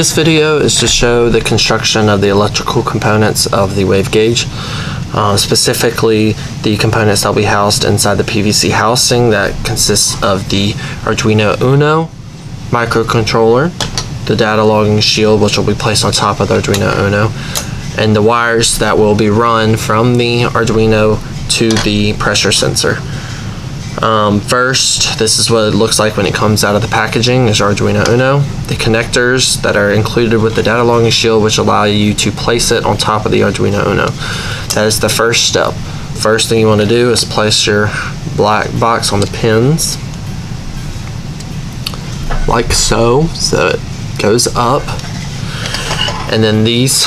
This video is to show the construction of the electrical components of the waveGauge, specifically the components that will be housed inside the PVC housing that consists of the Arduino Uno microcontroller, the data logging shield which will be placed on top of the Arduino Uno, and the wires that will be run from the Arduino to the pressure sensor. First, this is what it looks like when it comes out of the packaging. Is Arduino Uno. The connectors that are included with the data logging shield, which allow you to place it on top of the Arduino Uno. That is the first step. First thing you want to do is place your black box on the pins, like so it goes up, and then these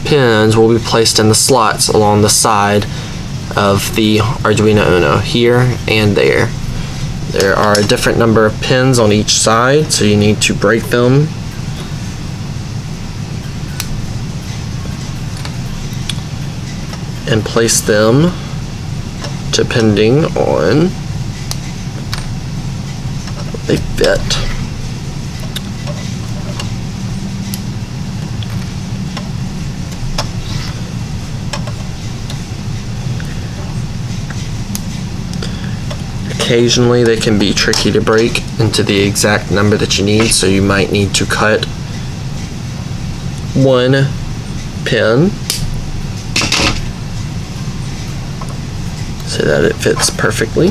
pins will be placed in the slots along the side of the Arduino Uno, here and there. There are a different number of pins on each side, so you need to break them and place them depending on what they fit. Occasionally they can be tricky to break into the exact number that you need, so you might need to cut one pin so that it fits perfectly.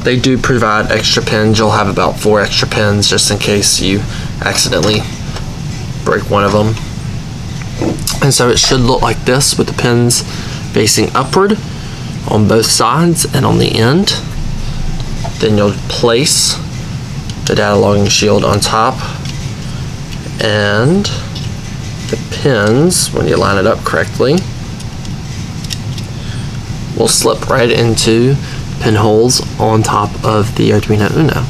They do provide extra pins. You'll have about 4 extra pins just in case you accidentally break one of them. And so it should look like this, with the pins facing upward on both sides and on the end. Then you'll place the data logging shield on top, and the pins, when you line it up correctly, will slip right into pinholes on top of the Arduino Uno.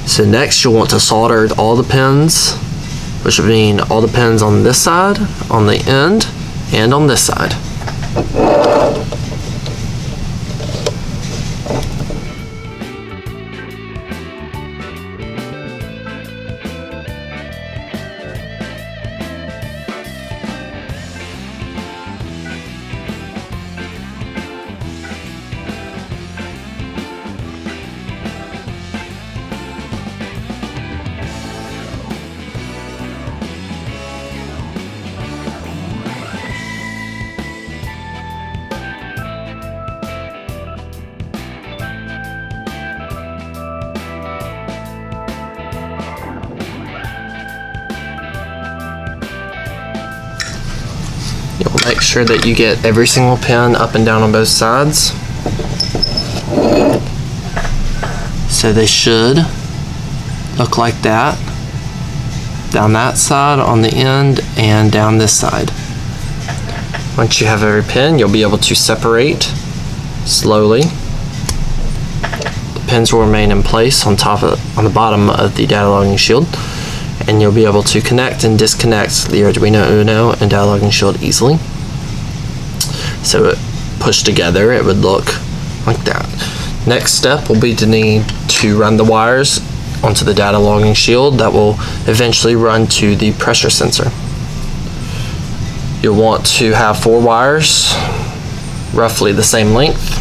So next you'll want to solder all the pins, which would mean all the pins on this side, on the end, and on this side. You'll make sure that you get every single pin up and down on both sides. So they should look like that. Down that side, on the end, and down this side. Once you have every pin, you'll be able to separate slowly. The pins will remain in place on the bottom of the data logging shield, and you'll be able to connect and disconnect the Arduino Uno and data logging shield easily. So it pushed together, it would look like that. Next step will be to need to run the wires onto the data logging shield that will eventually run to the pressure sensor. You'll want to have 4 wires, roughly the same length.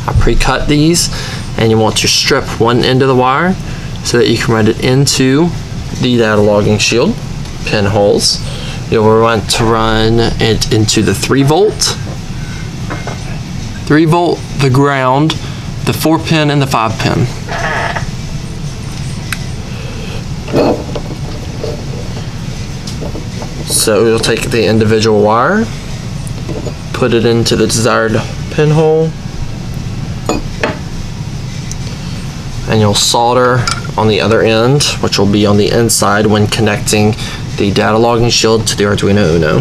I pre-cut these, and you want to strip one end of the wire so that you can run it into the data logging shield pinholes. You'll want to run it into the 3-volt, the ground, the 4-pin, and the 5-pin. So you'll take the individual wire, put it into the desired pinhole, and you'll solder on the other end, which will be on the inside when connecting the data logging shield to the Arduino Uno.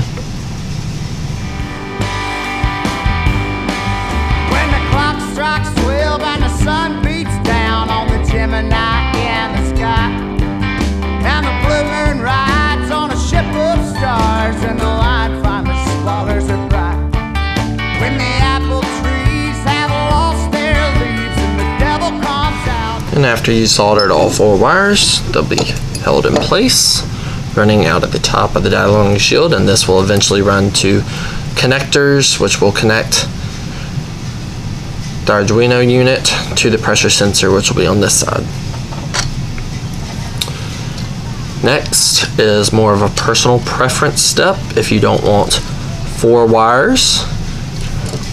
When the clock strikes 12 and the sun beats down on the Gemini in the sky, and the blue moon rides on a ship of stars, and the light finally swallows her bright. When the apple trees have long And after you soldered all 4 wires, they'll be held in place, running out at the top of the data logging shield, and this will eventually run to connectors, which will connect the Arduino unit to the pressure sensor, which will be on this side. Next is more of a personal preference step. If you don't want 4 wires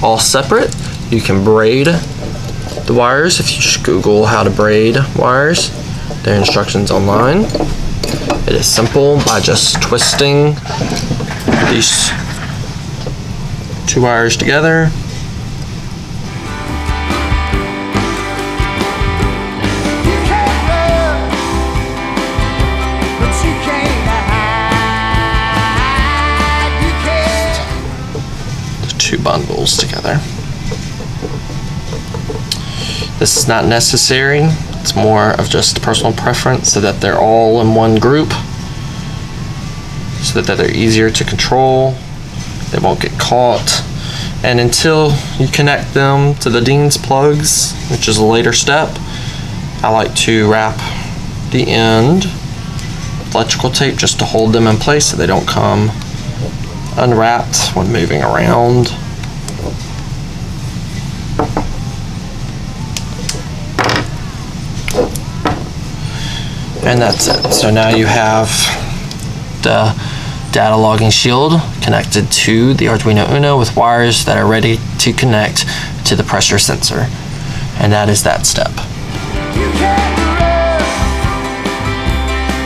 all separate, you can braid the wires. If you just Google how to braid wires, there are instructions online. It is simple by just twisting these 2 wires together. The 2 bundles together. This is not necessary. It's more of just personal preference so that they're all in one group, so that they're easier to control. They won't get caught. And until you connect them to the Dean's plugs, which is a later step, I like to wrap the end with electrical tape just to hold them in place so they don't come unwrapped when moving around. And that's it. So now you have the data logging shield connected to the Arduino Uno with wires that are ready to connect to the pressure sensor. And that is that step. You can't run,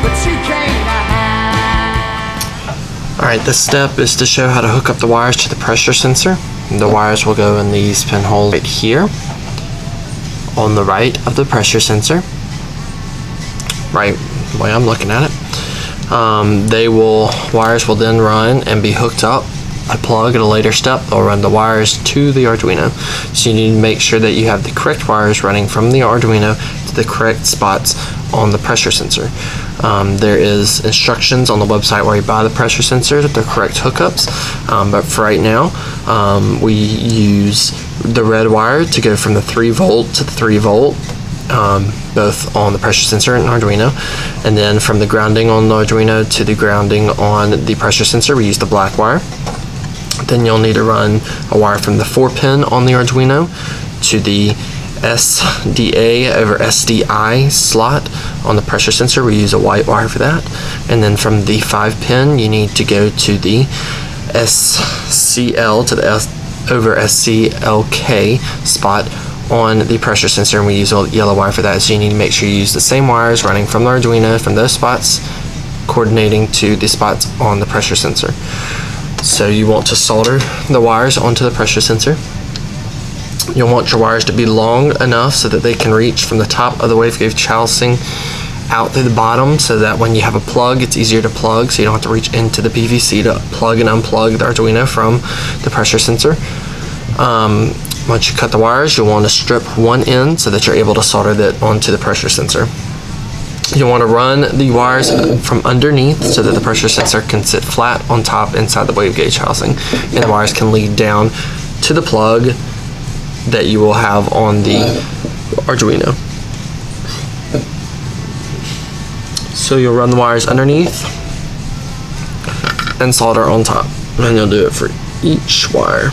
but you can't hide. Alright, this step is to show how to hook up the wires to the pressure sensor. The wires will go in these pinholes right here on the right of the pressure sensor. Right, the way I'm looking at it. Wires will then run and be hooked up. A plug at a later step, they'll run the wires to the Arduino. So you need to make sure that you have the correct wires running from the Arduino to the correct spots on the pressure sensor. There is instructions on the website where you buy the pressure sensor, the correct hookups. But for right now, we use the red wire to go from the 3 volt to the 3 volt. Both on the pressure sensor and Arduino, and then from the grounding on the Arduino to the grounding on the pressure sensor, we use the black wire. Then you'll need to run a wire from the 4-pin on the Arduino to the SDA over SDI slot on the pressure sensor. We use a white wire for that. And then from the 5-pin, you need to go to the SCL to the over SCLK spot on the pressure sensor, and we use a yellow wire for that. So you need to make sure you use the same wires running from the Arduino from those spots, coordinating to the spots on the pressure sensor. So you want to solder the wires onto the pressure sensor. You'll want your wires to be long enough so that they can reach from the top of the waveguide housing out through the bottom, so that when you have a plug, it's easier to plug, so you don't have to reach into the PVC to plug and unplug the Arduino from the pressure sensor. Once you cut the wires, you'll want to strip one end so that you're able to solder that onto the pressure sensor. You'll want to run the wires from underneath so that the pressure sensor can sit flat on top inside the waveguide housing, and the wires can lead down to the plug that you will have on the Arduino. So you'll run the wires underneath and solder on top, and you'll do it for each wire.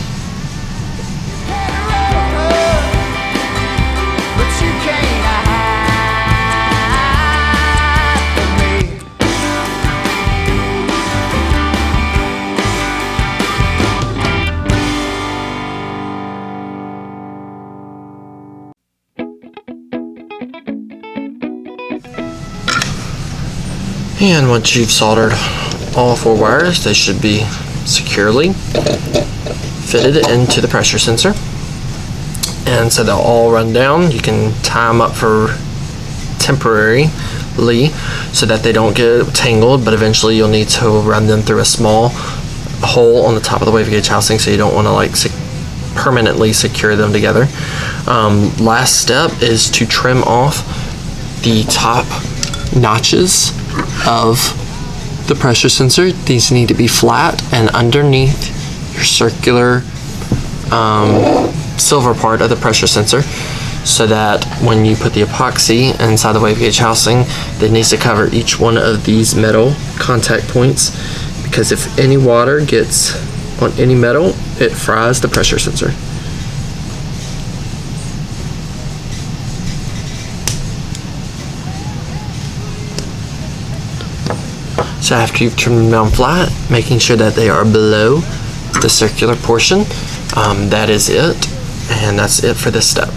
And once you've soldered all 4 wires, they should be securely fitted into the pressure sensor. And so they'll all run down. You can tie them up for temporarily so that they don't get tangled, but eventually you'll need to run them through a small hole on the top of the waveguide housing, so you don't want to like permanently secure them together. Last step is to trim off the top notches of the pressure sensor. These need to be flat and underneath your circular silver part of the pressure sensor. so that when you put the epoxy inside the wave gauge housing, it needs to cover each one of these metal contact points, because if any water gets on any metal, it fries the pressure sensor. So after you've trimmed them down flat, making sure that they are below the circular portion, that is it, and that's it for this step.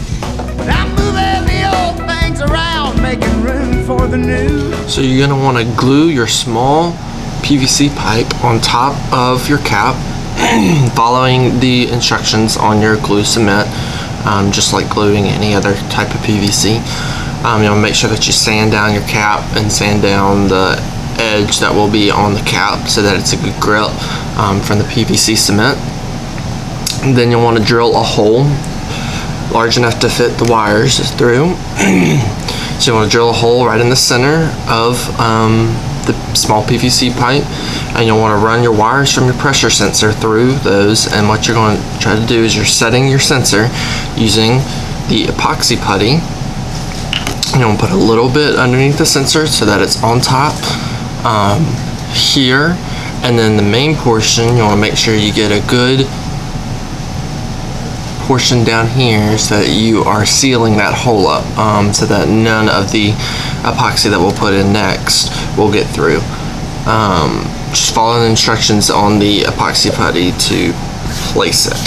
I'm moving the old things around, making room for the new. So you're going to want to glue your small PVC pipe on top of your cap, following the instructions on your glue cement, just like gluing any other type of PVC. You want to make sure that you sand down your cap and sand down the edge that will be on the cap so that it's a good grip from the PVC cement. And then you'll want to drill a hole large enough to fit the wires through. So you want to drill a hole right in the center of the small PVC pipe, and you'll want to run your wires from your pressure sensor through those. And what you're going to try to do is you're setting your sensor using the epoxy putty. You want to put a little bit underneath the sensor so that it's on top here, and then the main portion you want to make sure you get a good portion down here so that you are sealing that hole up, so that none of the epoxy that we'll put in next will get through. Just follow the instructions on the epoxy putty to place it.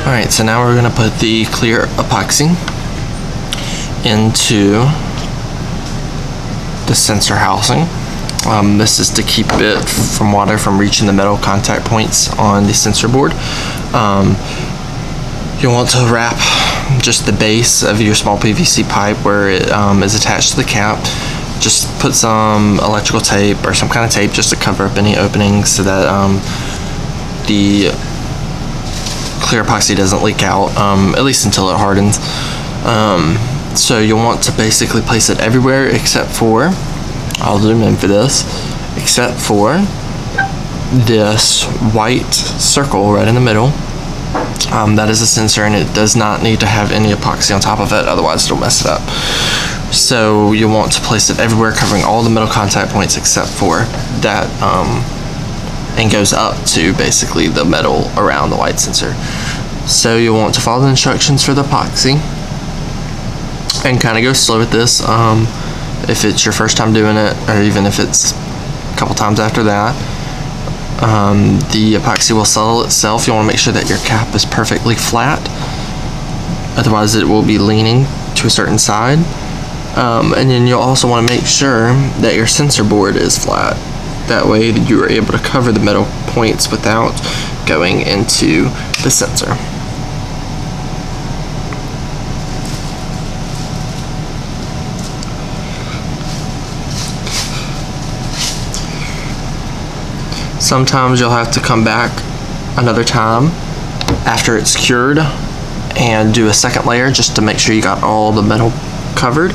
Alright, so now we're going to put the clear epoxy into the sensor housing. This is to keep it from water from reaching the metal contact points on the sensor board. You'll want to wrap just the base of your small PVC pipe where it is attached to the cap. Just put some electrical tape or some kind of tape just to cover up any openings so that the clear epoxy doesn't leak out, at least until it hardens. So you'll want to basically place it everywhere except for, I'll zoom in for this, except for this white circle right in the middle. That is a sensor, and it does not need to have any epoxy on top of it, otherwise it'll mess it up. So you want to place it everywhere, covering all the metal contact points except for that, and goes up to basically the metal around the white sensor. So you'll want to follow the instructions for the epoxy and kind of go slow with this. If it's your first time doing it, or even if it's a couple times after that, the epoxy will settle itself. You want to make sure that your cap is perfectly flat, otherwise it will be leaning to a certain side. And then you'll also want to make sure that your sensor board is flat. That way you are able to cover the metal points without going into the sensor. Sometimes you'll have to come back another time after it's cured and do a second layer just to make sure you got all the metal covered.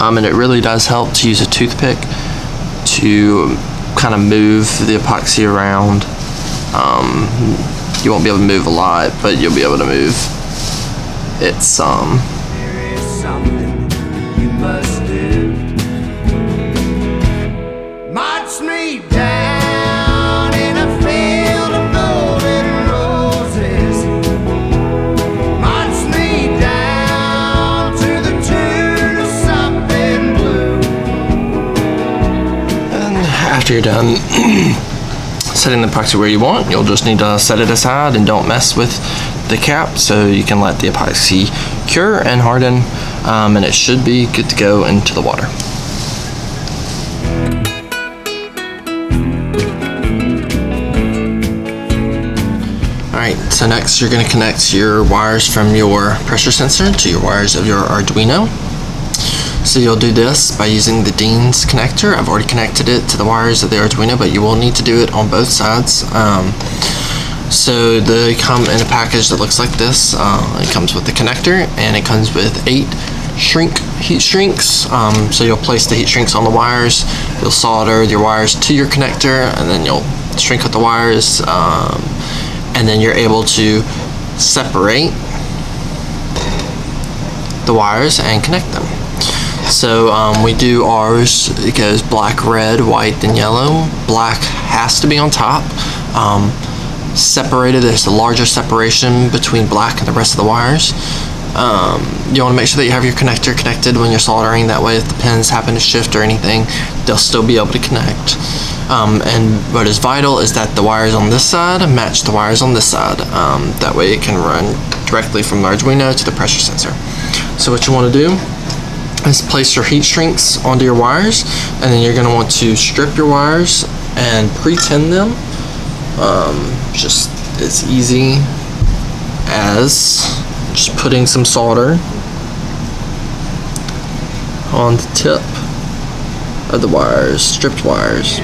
And it really does help to use a toothpick to kind of move the epoxy around. You won't be able to move a lot, but you'll be able to move it some. There is something you must do. March me down in a field of golden roses. March me down to the tune of something blue. And after you're done setting the epoxy where you want, you'll just need to set it aside and don't mess with the cap, so you can let the epoxy cure and harden, and it should be good to go into the water. Alright, so next you're going to connect your wires from your pressure sensor to your wires of your Arduino. So you'll do this by using the Dean's connector. I've already connected it to the wires of the Arduino, but you will need to do it on both sides. So they come in a package that looks like this. It comes with the connector, and it comes with 8 heat shrinks. So you'll place the heat shrinks on the wires, you'll solder your wires to your connector, and then you'll shrink up the wires, and then you're able to separate the wires and connect them. So we do ours, it goes black, red, white, then yellow. Black has to be on top. Separated, there's the larger separation between black and the rest of the wires. You want to make sure that you have your connector connected when you're soldering. That way if the pins happen to shift or anything, they'll still be able to connect. And what is vital is that the wires on this side match the wires on this side. That way it can run directly from the Arduino to the pressure sensor. So what you want to do is place your heat shrinks onto your wires, and then you're going to want to strip your wires and pre-tin them. Just as easy as just putting some solder on the tip of the wires, stripped wires.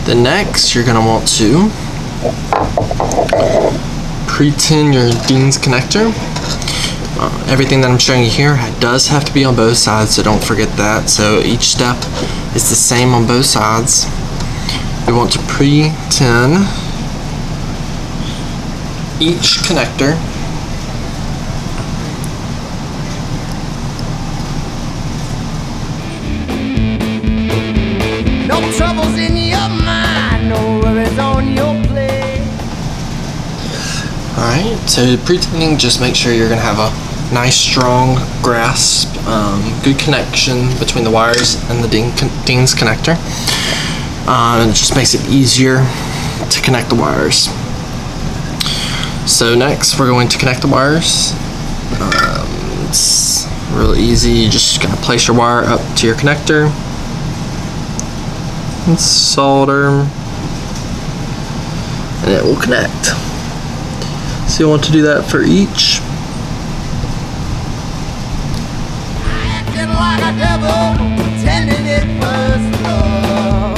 Then next, you're going to want to pre-tin your Dean's connector. Everything that I'm showing you here does have to be on both sides, so don't forget that. So each step is the same on both sides. We want to pre-tin each connector. No troubles in your mind, no worries on your plate. Alright, so pre-tinning, just make sure you're going to have a nice strong grasp, good connection between the wires and the Dean's connector. It just makes it easier to connect the wires. So next we're going to connect the wires. It's really easy. You're just going to place your wire up to your connector and solder, and it will connect. So you want to do that for each. Acting like a devil, pretending it was love.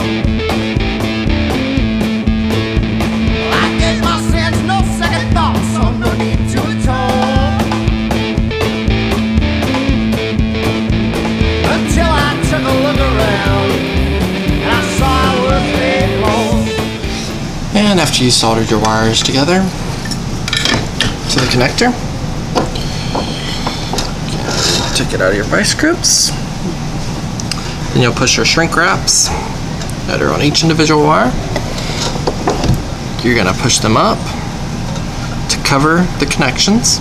I gave my sins no second thoughts, so no need to atone. Until I took a look around and I saw I was made wrong. And after you soldered your wires together to the connector, take it out of your vice grips. Then you'll push your shrink wraps that are on each individual wire. You're going to push them up to cover the connections.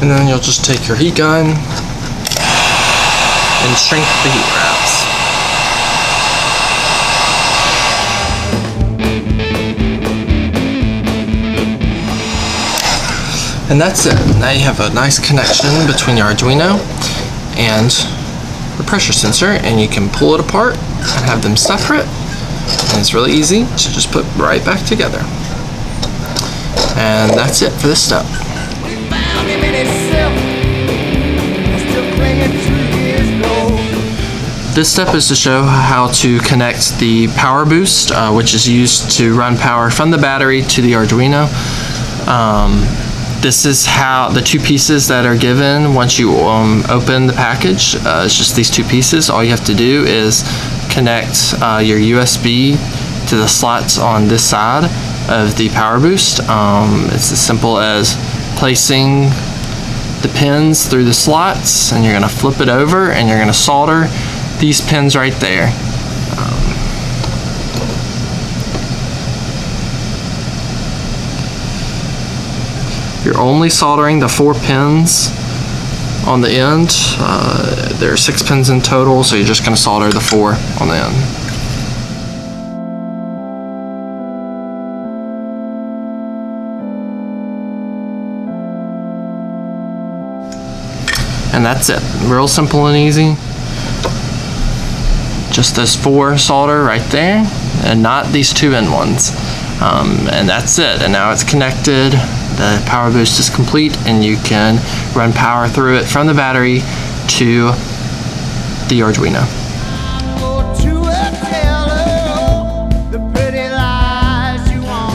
And then you'll just take your heat gun and shrink the heat wraps. And that's it. Now you have a nice connection between your Arduino and the pressure sensor, and you can pull it apart and have them separate. And it's really easy to just put right back together. And that's it for this step. This step is to show how to connect the power boost, which is used to run power from the battery to the Arduino. This is how the two pieces that are given once you open the package. It's just these two pieces. All you have to do is connect your USB to the slots on this side of the power boost. It's as simple as placing the pins through the slots, and you're going to flip it over and you're going to solder these pins right there. You're only soldering the 4 pins on the end. There are 6 pins in total, so you're just going to solder the 4 on the end. And that's it. Real simple and easy. Just those 4 solder right there, and not these two end ones. And that's it. And now it's connected. The power boost is complete, and you can run power through it from the battery to the Arduino.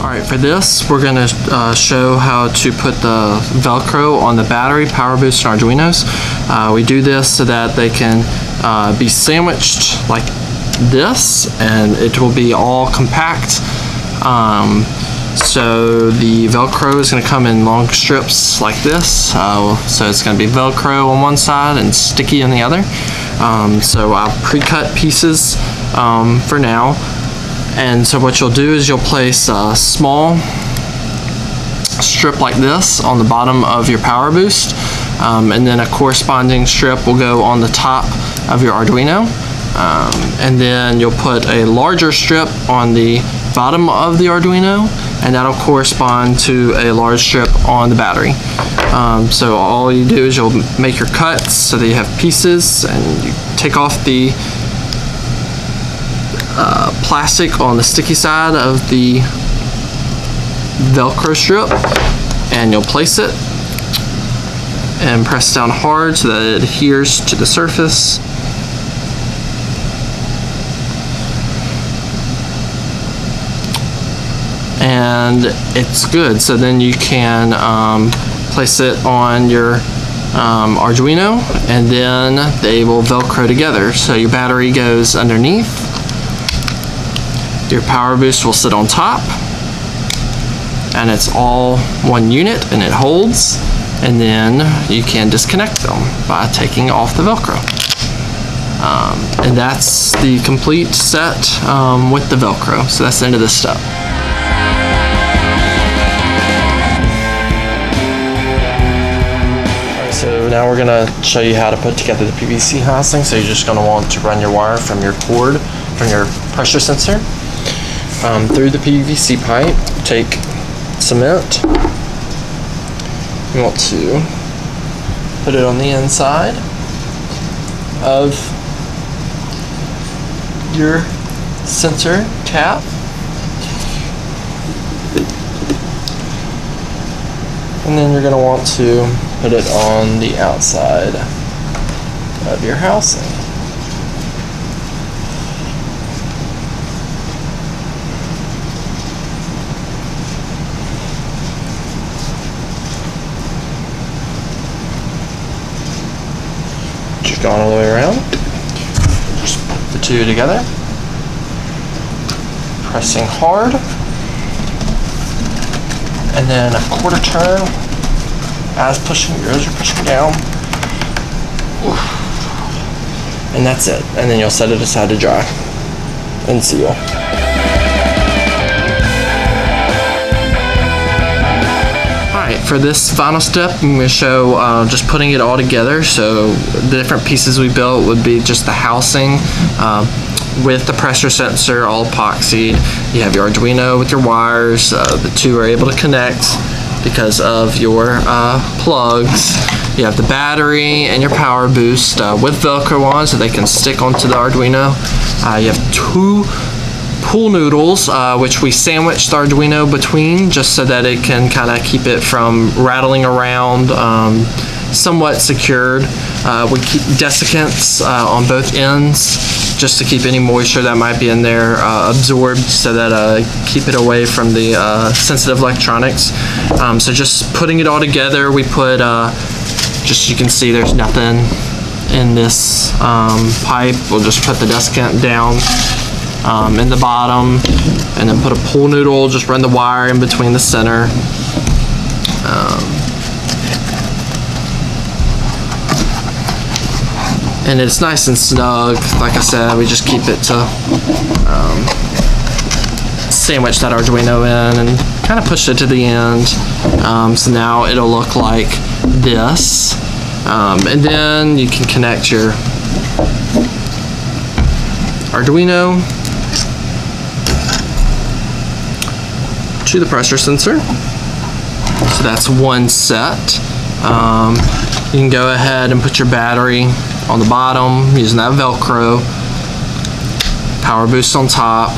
Alright, for this we're going to show how to put the Velcro on the battery, power boost, and Arduinos. We do this so that they can be sandwiched like this, and it will be all compact. So the Velcro is going to come in long strips like this. So it's going to be Velcro on one side and sticky on the other. So I'll pre-cut pieces for now. And so what you'll do is you'll place a small strip like this on the bottom of your power boost, and then a corresponding strip will go on the top of your Arduino, and then you'll put a larger strip on the bottom of the Arduino, and that'll correspond to a large strip on the battery. So all you do is you'll make your cuts so that you have pieces, and you take off the plastic on the sticky side of the Velcro strip, and you'll place it and press down hard so that it adheres to the surface. And it's good. So then you can place it on your Arduino, and then they will Velcro together. So your battery goes underneath, your power boost will sit on top, and it's all one unit and it holds, and then you can disconnect them by taking off the Velcro. And that's the complete set with the Velcro. So that's the end of this step. So now we're going to show you how to put together the PVC housing. So you're just going to want to run your wire from your cord, from your pressure sensor, through the PVC pipe. Take cement. You want to put it on the inside of your sensor cap. And then you're going to want to put it on the outside of your housing. Just going all the way around. Just put the two together. Pressing hard. And then a quarter turn as you're pushing down. And that's it. And then you'll set it aside to dry and seal. Alright, for this final step, I'm going to show just putting it all together. So the different pieces we built would be just the housing with the pressure sensor, all epoxied. You have your Arduino with your wires. The two are able to connect because of your plugs. You have the battery and your power boost with Velcro on so they can stick onto the Arduino. You have two pool noodles, which we sandwiched the Arduino between just so that it can kind of keep it from rattling around, somewhat secured. We keep desiccants on both ends just to keep any moisture that might be in there absorbed, so that keep it away from the sensitive electronics. So just putting it all together, we put just, you can see there's nothing in this pipe. We'll just put the desiccant down in the bottom, and then put a pool noodle, just run the wire in between the center. And it's nice and snug. Like I said, we just keep it to sandwich that Arduino in and kind of push it to the end. So now it'll look like this. And then you can connect your Arduino to the pressure sensor. So that's one set. You can go ahead and put your battery on the bottom using that Velcro, power boost on top,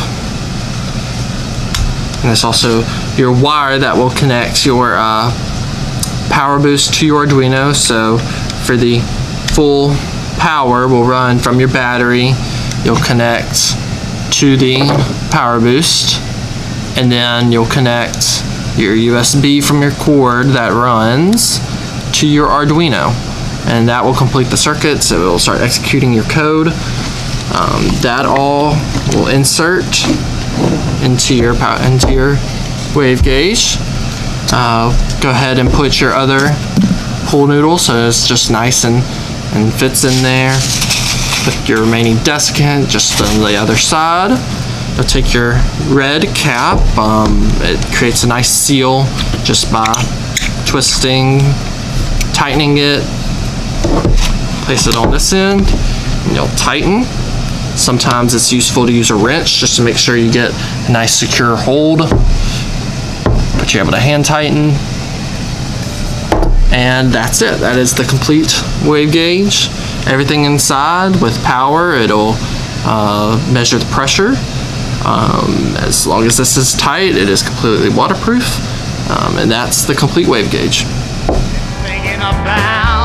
And there's also your wire that will connect your power boost to your Arduino. So for the full power will run from your battery, you'll connect to the power boost, and then you'll connect your USB from your cord that runs to your Arduino, and that will complete the circuit. So it will start executing your code. That all will insert into your wave gauge. Go ahead and put your other pool noodle so it's just nice and fits in there. Put your remaining desiccant just on the other side. You'll take your red cap. It creates a nice seal just by twisting, tightening it. Place it on this end, and you'll tighten. Sometimes it's useful to use a wrench just to make sure you get a nice secure hold. But you're able to hand tighten. And that's it. That is the complete wave gauge. Everything inside with power, it'll measure the pressure. As long as this is tight, it is completely waterproof. And that's the complete wave gauge. Thinking about